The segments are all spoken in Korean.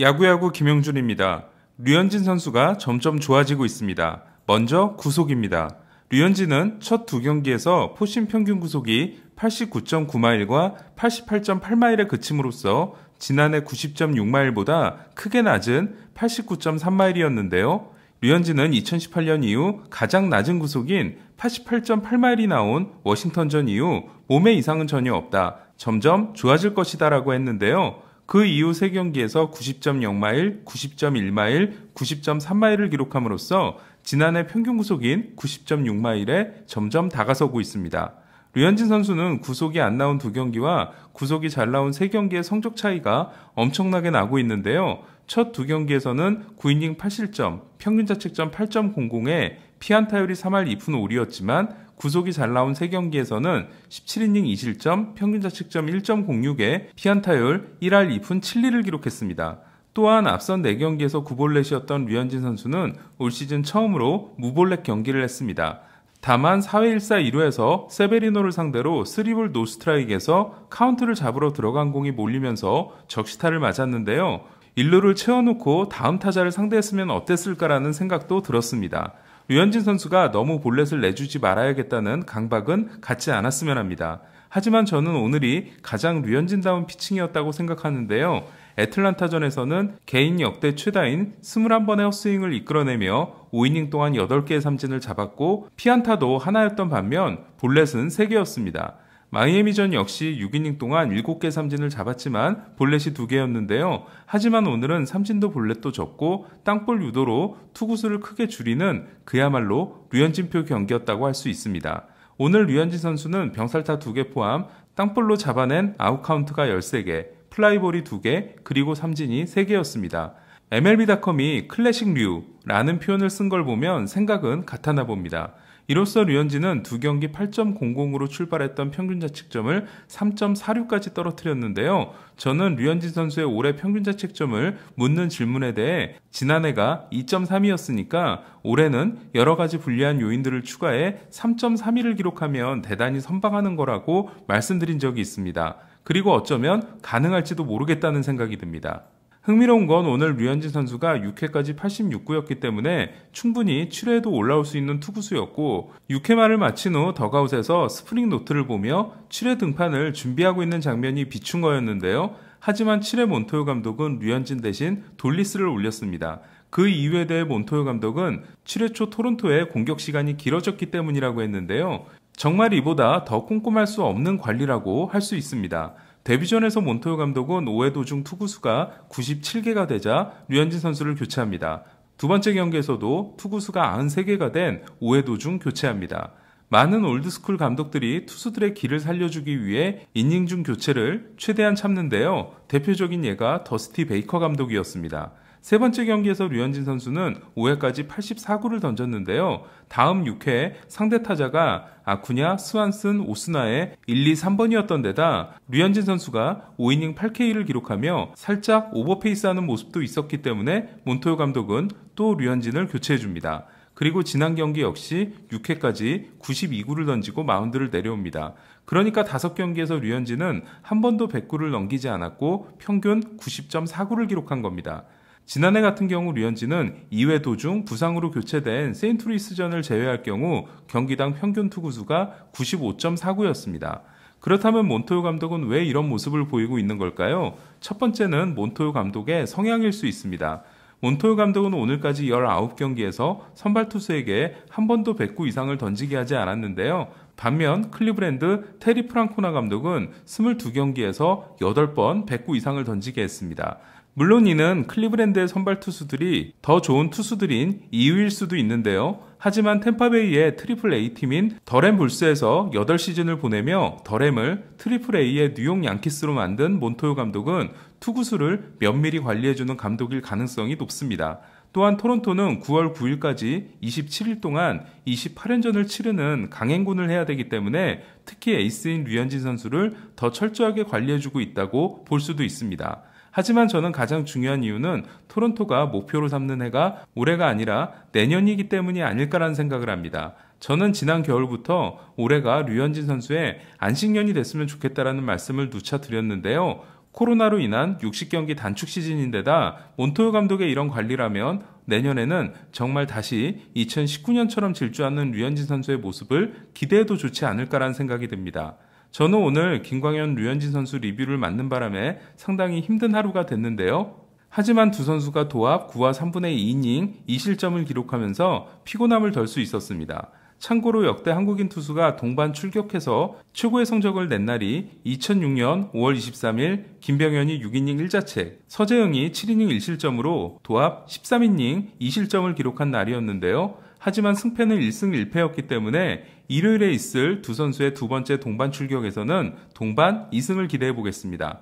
야구야구 김영준입니다. 류현진 선수가 점점 좋아지고 있습니다. 먼저 구속입니다. 류현진은 첫 두 경기에서 포심 평균 구속이 89.9마일과 88.8마일에 그침으로써 지난해 90.6마일보다 크게 낮은 89.3마일이었는데요. 류현진은 2018년 이후 가장 낮은 구속인 88.8마일이 나온 워싱턴전 이후 몸에 이상은 전혀 없다. 점점 좋아질 것이다 라고 했는데요. 그 이후 3경기에서 90.0마일, 90.1마일, 90.3마일을 기록함으로써 지난해 평균 구속인 90.6마일에 점점 다가서고 있습니다. 류현진 선수는 구속이 안 나온 2경기와 구속이 잘 나온 3경기의 성적 차이가 엄청나게 나고 있는데요. 첫 2경기에서는 9이닝 8실점, 평균 자책점 8.00에 피안타율이 3할 2푼 5리였지만 구속이 잘 나온 3경기에서는 17이닝 2실점, 평균 자책점 1.06에 피안타율 1할 2푼 7리를 기록했습니다. 또한 앞선 4경기에서 구볼넷이었던 류현진 선수는 올 시즌 처음으로 무볼넷 경기를 했습니다. 다만 4회 1사 1루에서 세베리노를 상대로 3볼 노스트라이크에서 카운트를 잡으러 들어간 공이 몰리면서 적시타를 맞았는데요. 1루를 채워놓고 다음 타자를 상대했으면 어땠을까라는 생각도 들었습니다. 류현진 선수가 너무 볼넷을 내주지 말아야겠다는 강박은 갖지 않았으면 합니다. 하지만 저는 오늘이 가장 류현진다운 피칭이었다고 생각하는데요. 애틀란타전에서는 개인 역대 최다인 21번의 헛스윙을 이끌어내며 5이닝 동안 8개의 삼진을 잡았고 피안타도 하나였던 반면 볼넷은 3개였습니다. 마이애미전 역시 6이닝 동안 7개 삼진을 잡았지만 볼넷이 2개였는데요. 하지만 오늘은 삼진도 볼넷도 적고 땅볼 유도로 투구수를 크게 줄이는 그야말로 류현진표 경기였다고 할 수 있습니다. 오늘 류현진 선수는 병살타 2개 포함 땅볼로 잡아낸 아웃카운트가 13개, 플라이볼이 2개, 그리고 삼진이 3개였습니다. MLB.com이 클래식 류라는 표현을 쓴 걸 보면 생각은 같아나 봅니다. 이로써 류현진은 2경기 8.00으로 출발했던 평균 자책점을 3.46까지 떨어뜨렸는데요. 저는 류현진 선수의 올해 평균 자책점을 묻는 질문에 대해 지난해가 2.3이었으니까 올해는 여러 가지 불리한 요인들을 추가해 3.32를 기록하면 대단히 선방하는 거라고 말씀드린 적이 있습니다. 그리고 어쩌면 가능할지도 모르겠다는 생각이 듭니다. 흥미로운 건 오늘 류현진 선수가 6회까지 86구였기 때문에 충분히 7회에도 올라올 수 있는 투구수였고 6회 말을 마친 후 더가웃에서 스프링 노트를 보며 7회 등판을 준비하고 있는 장면이 비춘 거였는데요. 하지만 7회 몬토요 감독은 류현진 대신 돌리스를 올렸습니다. 그 이유에 대해 몬토요 감독은 7회 초 토론토의 공격 시간이 길어졌기 때문이라고 했는데요. 정말 이보다 더 꼼꼼할 수 없는 관리라고 할 수 있습니다. 데뷔전에서 몬토요 감독은 5회 도중 투구수가 97개가 되자 류현진 선수를 교체합니다. 두 번째 경기에서도 투구수가 93개가 된 5회 도중 교체합니다. 많은 올드스쿨 감독들이 투수들의 기를 살려주기 위해 이닝 중 교체를 최대한 참는데요. 대표적인 예가 더스티 베이커 감독이었습니다. 세 번째 경기에서 류현진 선수는 5회까지 84구를 던졌는데요. 다음 6회 상대 타자가 아쿠냐, 스완슨, 오스나의 1, 2, 3번이었던 데다 류현진 선수가 5이닝 8K를 기록하며 살짝 오버페이스하는 모습도 있었기 때문에 몬토요 감독은 또 류현진을 교체해줍니다. 그리고 지난 경기 역시 6회까지 92구를 던지고 마운드를 내려옵니다. 그러니까 5경기에서 류현진은 한 번도 100구를 넘기지 않았고 평균 90.4구를 기록한 겁니다. 지난해 같은 경우 류현진은 2회 도중 부상으로 교체된 세인트루이스전을 제외할 경우 경기당 평균 투구수가 95.49였습니다. 그렇다면 몬토요 감독은 왜 이런 모습을 보이고 있는 걸까요? 첫 번째는 몬토요 감독의 성향일 수 있습니다. 몬토요 감독은 오늘까지 19경기에서 선발 투수에게 한 번도 100구 이상을 던지게 하지 않았는데요. 반면 클리브랜드 테리 프랑코나 감독은 22경기에서 8번 100구 이상을 던지게 했습니다. 물론 이는 클리브랜드의 선발 투수들이 더 좋은 투수들인 이유일 수도 있는데요. 하지만 템파베이의 트리플 A팀인 더램 불스에서 8시즌을 보내며 더램을 트리플 A의 뉴욕 양키스로 만든 몬토요 감독은 투구수를 면밀히 관리해주는 감독일 가능성이 높습니다. 또한 토론토는 9월 9일까지 27일 동안 28연전을 치르는 강행군을 해야 되기 때문에 특히 에이스인 류현진 선수를 더 철저하게 관리해주고 있다고 볼 수도 있습니다. 하지만 저는 가장 중요한 이유는 토론토가 목표로 삼는 해가 올해가 아니라 내년이기 때문이 아닐까라는 생각을 합니다. 저는 지난 겨울부터 올해가 류현진 선수의 안식년이 됐으면 좋겠다라는 말씀을 누차 드렸는데요. 코로나로 인한 60경기 단축 시즌인데다 몬토요 감독의 이런 관리라면 내년에는 정말 다시 2019년처럼 질주하는 류현진 선수의 모습을 기대해도 좋지 않을까라는 생각이 듭니다. 저는 오늘 김광현, 류현진 선수 리뷰를 맡는 바람에 상당히 힘든 하루가 됐는데요. 하지만 두 선수가 도합 9와 3분의 2이닝 2실점을 기록하면서 피곤함을 덜 수 있었습니다. 참고로 역대 한국인 투수가 동반 출격해서 최고의 성적을 낸 날이 2006년 5월 23일 김병현이 6이닝 1자책, 서재영이 7이닝 1실점으로 도합 13이닝 2실점을 기록한 날이었는데요. 하지만 승패는 1승 1패였기 때문에 일요일에 있을 두 선수의 두 번째 동반 출격에서는 동반 2승을 기대해 보겠습니다.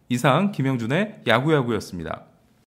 이상 김영준의 야구야구였습니다.